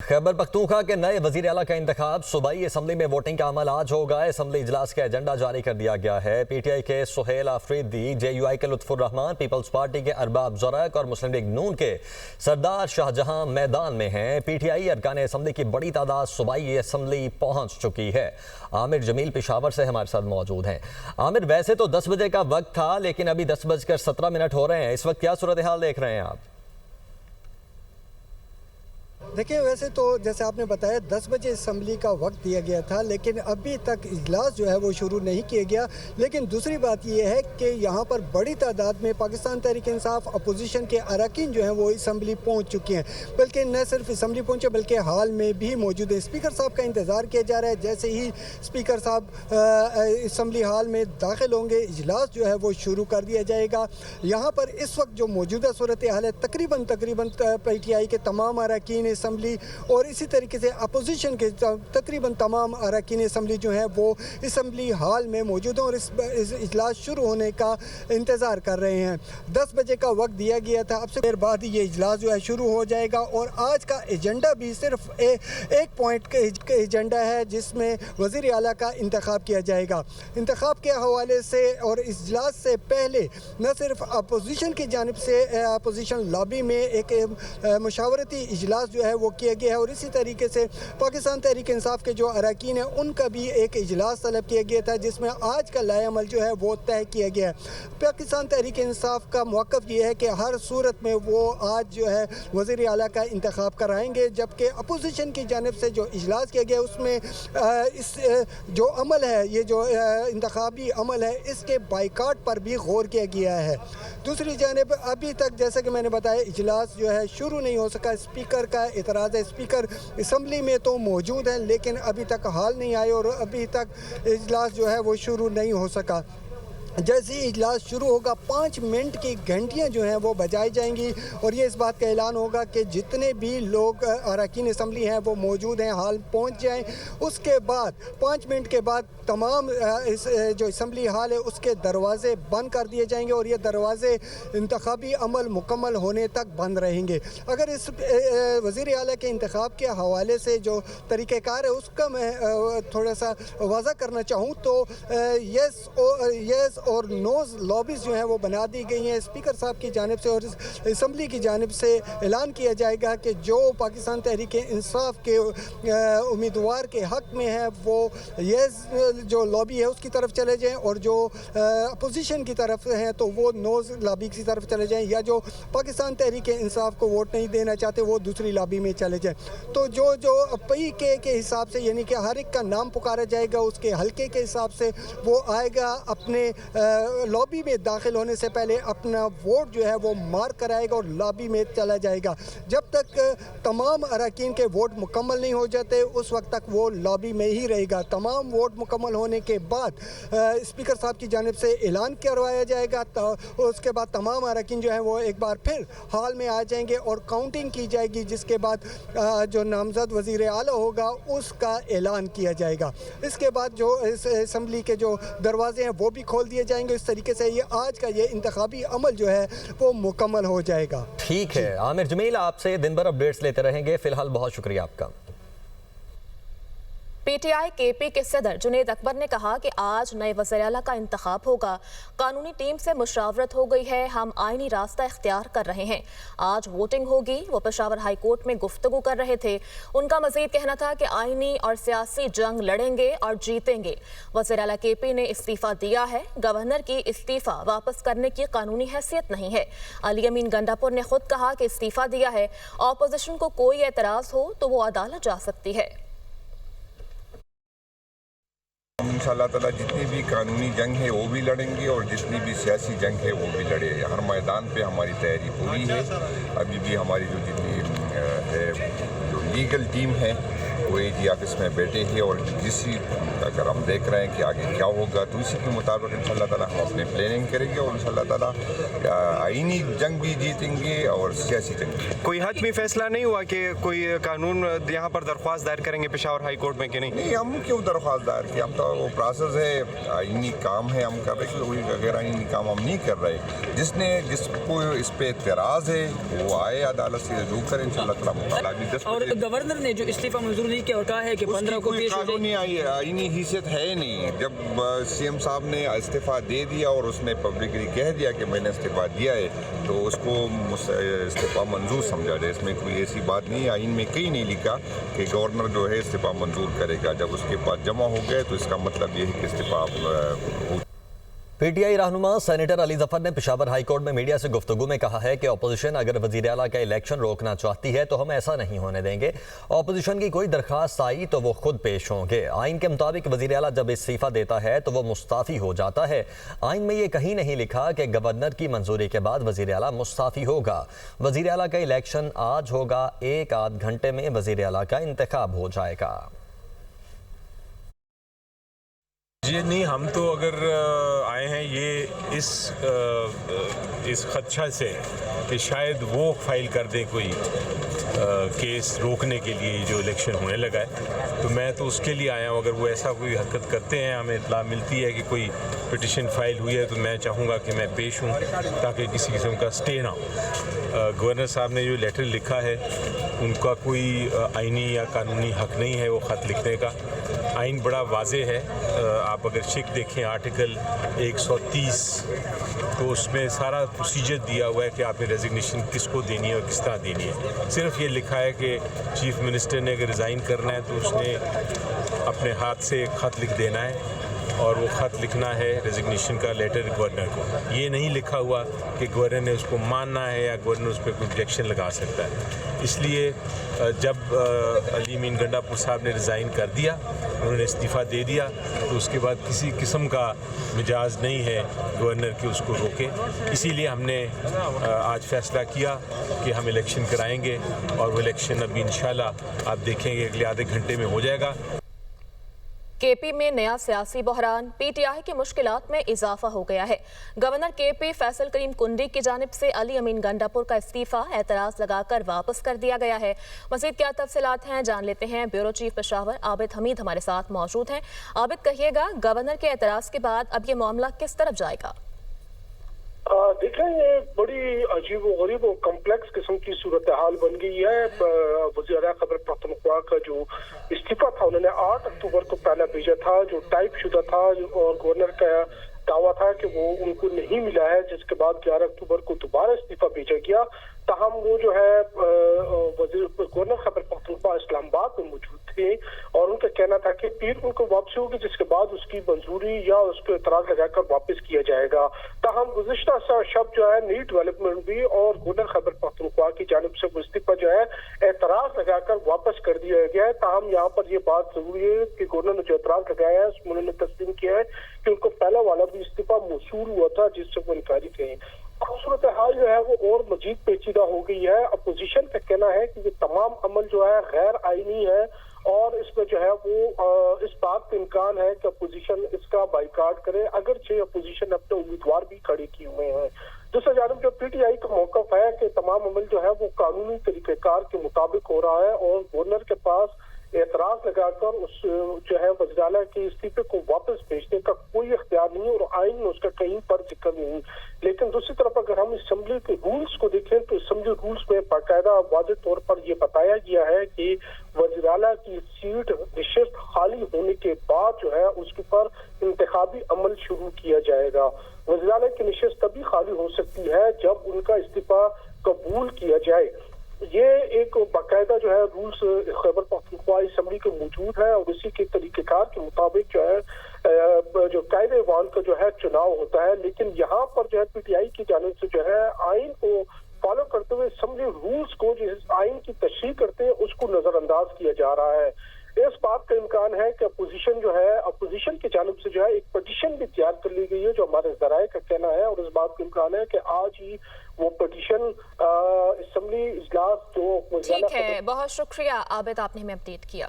خیبر پختونخوا کے نئے وزیر اعلیٰ کا انتخاب صوبائی اسمبلی میں ووٹنگ کا عمل آج ہوگا۔ اسمبلی اجلاس کا ایجنڈا جاری کر دیا گیا ہے۔ پی ٹی آئی کے سہیل آفریدی، جے یو آئی کے لطف الرحمان، پیپلز پارٹی کے ارباب زرق اور مسلم لیگ نون کے سردار شاہجہاں میدان میں ہیں۔ پی ٹی آئی ارکان اسمبلی کی بڑی تعداد صوبائی اسمبلی پہنچ چکی ہے۔ عامر جمیل پشاور سے ہمارے ساتھ موجود ہیں۔ عامر، ویسے تو 10 بجے کا وقت تھا لیکن ابھی 10:17 ہو رہے ہیں، اس وقت کیا صورتحال دیکھ رہے ہیں آپ؟ دیکھیں، ویسے تو جیسے آپ نے بتایا 10 بجے اسمبلی کا وقت دیا گیا تھا، لیکن ابھی تک اجلاس جو ہے وہ شروع نہیں کیا گیا۔ لیکن دوسری بات یہ ہے کہ یہاں پر بڑی تعداد میں پاکستان تحریک انصاف اپوزیشن کے اراکین جو ہیں وہ اسمبلی پہنچ چکے ہیں۔ بلکہ نہ صرف اسمبلی پہنچے بلکہ ہال میں بھی موجود ہے۔ اسپیکر صاحب کا انتظار کیا جا رہا ہے۔ جیسے ہی اسپیکر صاحب اسمبلی ہال میں داخل ہوں گے، اجلاس جو ہے وہ شروع کر دیا جائے گا۔ یہاں پر اس وقت جو موجودہ صورتحال ہے، تقریباً پی ٹی آئی کے تمام اراکین اسمبلی اور اسی طریقے سے اپوزیشن کے تقریباً تمام اراکین اسمبلی جو ہیں وہ اسمبلی ہال میں موجود ہیں اور اس اجلاس شروع ہونے کا انتظار کر رہے ہیں۔ 10 بجے کا وقت دیا گیا تھا، اب سے دیر بعد یہ اجلاس جو ہے شروع ہو جائے گا۔ اور آج کا ایجنڈا بھی صرف ایک پوائنٹ کا ایجنڈا ہے، جس میں وزیر اعلیٰ کا انتخاب کیا جائے گا۔ انتخاب کے حوالے سے اور اجلاس سے پہلے نہ صرف اپوزیشن کی جانب سے اپوزیشن لابی میں ایک مشاورتی اجلاس جو ہے وہ کیا گیا ہے، اور اسی طریقے سے پاکستان تحریک انصاف کے جو اراکین ہیں ان کا بھی ایک اجلاس طلب کیا گیا تھا، جس میں آج کا لائحہ عمل جو ہے وہ طے کیا گیا ہے۔ پاکستان تحریک انصاف کا موقف یہ ہے کہ ہر صورت میں وہ آج جو ہے وزیر اعلیٰ کا انتخاب کرائیں گے، جبکہ اپوزیشن کی جانب سے جو اجلاس کیا گیا اس میں اس جو عمل ہے، یہ جو انتخابی عمل ہے، اس کے بائیکاٹ پر بھی غور کیا گیا ہے۔ دوسری جانب ابھی تک جیسا کہ میں نے بتایا اجلاس جو ہے شروع نہیں ہو سکا۔ اسپیکر کا اعتراض ہے، اسپیکر اسمبلی میں تو موجود ہیں لیکن ابھی تک حال نہیں آئے اور ابھی تک اجلاس جو ہے وہ شروع نہیں ہو سکا۔ جیسے ہی اجلاس شروع ہوگا 5 منٹ کی گھنٹیاں جو ہیں وہ بجائی جائیں گی اور یہ اس بات کا اعلان ہوگا کہ جتنے بھی لوگ اراکین اسمبلی ہیں وہ موجود ہیں ہال پہنچ جائیں۔ اس کے بعد 5 منٹ کے بعد تمام جو اسمبلی ہال ہے اس کے دروازے بند کر دیے جائیں گے اور یہ دروازے انتخابی عمل مکمل ہونے تک بند رہیں گے۔ اگر اس وزیر اعلیٰ کے انتخاب کے حوالے سے جو طریقہ کار ہے اس کا میں تھوڑا سا واضح کرنا چاہوں تو یس اور نوز لابیز جو ہیں وہ بنا دی گئی ہیں۔ اسپیکر صاحب کی جانب سے اور اسمبلی کی جانب سے اعلان کیا جائے گا کہ جو پاکستان تحریک انصاف کے امیدوار کے حق میں ہے وہ یس جو لابی ہے اس کی طرف چلے جائیں، اور جو اپوزیشن کی طرف ہیں تو وہ نوز لابی کی طرف چلے جائیں، یا جو پاکستان تحریک انصاف کو ووٹ نہیں دینا چاہتے وہ دوسری لابی میں چلے جائیں۔ تو جو پی کے حساب سے یعنی کہ ہر ایک کا نام پکارا جائے گا، اس کے حلقے کے حساب سے وہ آئے گا، اپنے لابی میں داخل ہونے سے پہلے اپنا ووٹ جو ہے وہ مارک کرائے گا اور لابی میں چلا جائے گا۔ جب تک تمام اراکین کے ووٹ مکمل نہیں ہو جاتے اس وقت تک وہ لابی میں ہی رہے گا۔ تمام ووٹ مکمل ہونے کے بعد اسپیکر صاحب کی جانب سے اعلان کروایا جائے گا، اس کے بعد تمام اراکین جو ہیں وہ ایک بار پھر ہال میں آ جائیں گے اور کاؤنٹنگ کی جائے گی، جس کے بعد جو نامزد وزیر اعلیٰ ہوگا اس کا اعلان کیا جائے گا۔ اس کے بعد جو اسمبلی کے جو دروازے ہیں وہ بھی کھول دیے جائیں گے۔ اس طریقے سے یہ آج کا یہ انتخابی عمل جو ہے وہ مکمل ہو جائے گا۔ ٹھیک ہے عامر جمیل، آپ سے دن بھر اپڈیٹس لیتے رہیں گے، فی الحال بہت شکریہ آپ کا۔ پی ٹی آئی کے پی کے صدر جنید اکبر نے کہا کہ آج نئے وزیر اعلیٰ کا انتخاب ہوگا۔ قانونی ٹیم سے مشاورت ہو گئی ہے، ہم آئینی راستہ اختیار کر رہے ہیں۔ آج ووٹنگ ہوگی۔ وہ پشاور ہائی کورٹ میں گفتگو کر رہے تھے۔ ان کا مزید کہنا تھا کہ آئینی اور سیاسی جنگ لڑیں گے اور جیتیں گے۔ وزیر اعلیٰ کے پی نے استعفیٰ دیا ہے۔ گورنر کی استعفیٰ واپس کرنے کی قانونی حیثیت نہیں ہے۔ علی امین گنڈاپور نے خود کہا کہ استعفیٰ دیا ہے۔ اپوزیشن کو کوئی اعتراض ہو تو وہ عدالت جا سکتی ہے۔ ہم انشاءاللہ تعالیٰ جتنی بھی قانونی جنگ ہے وہ بھی لڑیں گے اور جتنی بھی سیاسی جنگ ہے وہ بھی لڑے۔ ہر میدان پہ ہماری تیاری پوری ہے۔ ابھی بھی ہماری جو جتنی ہے جو لیگل ٹیم ہے OAG ऑफिस में बैठे हैं और अगर हम देख रहे हैं कि आगे क्या होगा तो इसी के मुताबिक इंशाल्लाह ताला हम अपनी प्लानिंग करेंगे और इंशाल्लाह ताला आईनी जंग भी जीतेंगे और सियासी जंग भी। कोई हद में फैसला नहीं हुआ कि कोई कानून यहाँ पर दरख्वास्त दायर करेंगे पेशावर हाई कोर्ट में कि नहीं? हम क्यों दरख्वास्त दायर की, हम तो वो प्रोसेस है, आईनी काम है हम कर रहे हैं, कोई गैर आईनी काम हम नहीं कर रहे। जिसको इस पे एतराज़ है वो आए अदालत से रजू करें इंशाल्लाह ताला मुताला भी 10 और गवर्नर ने जो इस्तीफा मंजूर नहीं किया और कहा है कि 15 को पेश हो कानूनी आईनी हैसियत है नहीं। जब सीएम साहब ने इस्तीफा दे दिया और उसने पब्लिकली कह दिया कि मैंने इस्तीफा दिया है तो उसको इस्तीफा मंजूर समझा जाए। इसमें कोई ऐसी बात नहीं है, आइन में कहीं नहीं लिखा कि गवर्नर जो है इस्तीफा मंजूर करेगा। जब उसके पास जमा हो गए तो इसका मतलब ये है कि इस्तीफा पीटीआई रहनुमा सेनेटर अली जफर ने पेशावर हाई कोर्ट में मीडिया से गुफ्तगू में कहा है कि अपोजिशन अगर वजीर आला का इलेक्शन रोकना चाहती है तो हम ऐसा नहीं होने देंगे। अपोजिशन की कोई दरख्वास्त आई तो वो खुद पेश होंगे। आइन के मुताबिक वजीर आला जब इस्तीफा देता है तो वो मुस्ताफ़ी हो जाता है। आइन में ये कहीं नहीं लिखा कि गवर्नर की मंजूरी के बाद वजीर आला मुस्ताफ़ी होगा। वजीर आला का इलेक्शन आज होगा, 1 आध घंटे में वजीर आला का इंतखाब हो जाएगा। जी नहीं, हम तो अगर आए हैं ये इस खदशा से कि शायद वो फाइल कर दें कोई केस रोकने के लिए जो इलेक्शन होने लगा है, तो मैं तो उसके लिए आया हूँ। अगर वो ऐसा कोई हरकत करते हैं, हमें इत्तला मिलती है कि कोई पिटिशन फाइल हुई है, तो मैं चाहूँगा कि मैं पेश हूँ ताकि किसी किस्म का स्टे ना हो। गवर्नर साहब ने जो लेटर लिखा है उनका कोई आइनी या कानूनी हक नहीं है वो ख़त लिखने का। आइन बड़ा वाज़े है, आप अगर शेक देखें आर्टिकल 130 तो उसमें सारा प्रोसीजर दिया हुआ है कि आपने रेजिग्नेशन किसको देनी है और किस तरह देनी है। सिर्फ ये लिखा है कि चीफ मिनिस्टर ने अगर रिज़ाइन करना है तो उसने अपने हाथ से एक ख़त लिख देना है और वो ख़त लिखना है रेजिग्नेशन का लेटर गवर्नर को। ये नहीं लिखा हुआ कि गवर्नर ने उसको मानना है या गवर्नर उस पर कोई ऑब्जेक्शन लगा सकता है। इसलिए जब अली मीन गंडापुर साहब ने रिज़ाइन कर दिया, उन्होंने इस्तीफ़ा दे दिया, तो उसके बाद किसी किस्म का मिजाज नहीं है गवर्नर के उसको रोके। इसीलिए हमने आज फैसला किया कि हम इलेक्शन कराएंगे और वो इलेक्शन अभी इंशाल्लाह आप देखेंगे अगले आधे घंटे में हो जाएगा। केपी में नया सियासी बहरान, पीटीआई की मुश्किलात में इजाफा हो गया है। गवर्नर केपी फैसल करीम कुंडी की जानिब से अली अमीन गंडापुर का इस्तीफा एतराज लगाकर वापस कर दिया गया है। मज़ीद क्या तफसीलात हैं जान लेते हैं। ब्यूरो चीफ पेशावर आबिद हमीद हमारे साथ मौजूद हैं। आबिद, कहिएगा गवर्नर के एतराज के बाद अब ये मामला किस तरफ जाएगा? देखें, ये बड़ी अजीब व गरीब और कम्प्लेक्स किस्म की सूरत हाल बन गई है। वज़ीर खैबर पख्तूनख्वा का जो इस्तीफा था उन्होंने 8 अक्टूबर को पहला भेजा था, जो टाइप शुदा था, और गवर्नर का दावा था कि वो उनको नहीं मिला है, जिसके बाद 11 अक्टूबर को दोबारा इस्तीफा भेजा गया। ताहम वो जो है गवर्नर खैबर पख्तूनख्वा इस्लामाबाद में मौजूद थे और उनका कहना था कि फिर उनको वापसी होगी, जिसके बाद उसकी मंजूरी या उसको एतराज लगाकर वापस किया जाएगा। ताहम गुज़िश्ता शब जो है नई डेवलपमेंट भी और गवर्नर खैबर पख्तूनख्वा की जानिब से वो इस्तीफा जो है एतराज लगाकर वापस कर दिया गया है। ताहम यहाँ पर ये बात जरूरी है कि गवर्नर ने जो एतराज लगाया है उसमें उन्होंने तस्लीम किया है कि उनको पहला वाला भी इस्तीफा मौसूल हुआ था जिससे वो इनकारी थे। सूरत हाल जो है वो और मजीद पेचीदा हो गई है। अपोजिशन का कहना है कि ये तमाम अमल जो है गैर आईनी है और इसमें जो है वो इस बात का इम्कान है कि अपोजिशन इसका बाइकाट करे, अगरचे अपोजिशन अपने उम्मीदवार भी खड़े किए हुए हैं। दूसरा जानब जो पीटीआई का मौक़िफ़ है कि तमाम अमल जो है वो कानूनी तरीक़ेकार के मुताबिक हो रहा है और गवर्नर के पास एतराज लगाकर उस जो है वज़ीर आला के इस्तीफे को वापस भेजने का कोई इख्तियार नहीं और आइन में उसका कहीं पर जिक्र नहीं। लेकिन दूसरी तरफ अगर हम असेंबली के रूल्स को देखें तो असेंबली रूल्स में बाकायदा वाज़ेह तौर पर यह बताया गया है कि वज़ीर आला की सीट नशिस्त खाली होने के बाद जो है उसके ऊपर इंतखाबी अमल शुरू किया जाएगा। वज़ीर आला की नशिस्त तभी खाली हो सकती है जब उनका इस्तीफा कबूल किया जाए। ये एक बाकायदा जो है रूल्स खैबर पख्तूनख्वा असेंबली के मौजूद है और इसी के तरीक़ेकार के मुताबिक जो है जो कायदे-ए-वान का जो है चुनाव होता है। लेकिन यहाँ पर जो है पीटीआई की जानिब से जो है आइन को फॉलो करते हुए असेंबली रूल्स को जिस आइन की तशरीह करते हैं उसको नजरअंदाज किया जा रहा है। इस बात का इम्कान है कि अपोजिशन जो है अपोजिशन की जानिब से जो है एक पटिशन भी तैयार कर ली गई है जो हमारे ज़राए का कहना है और इस बात का इम्कान है कि आज ही वो पटिशन असेंबली इजलास जो ठीक है, बहुत शुक्रिया आबिद, आपने हमें अपडेट किया।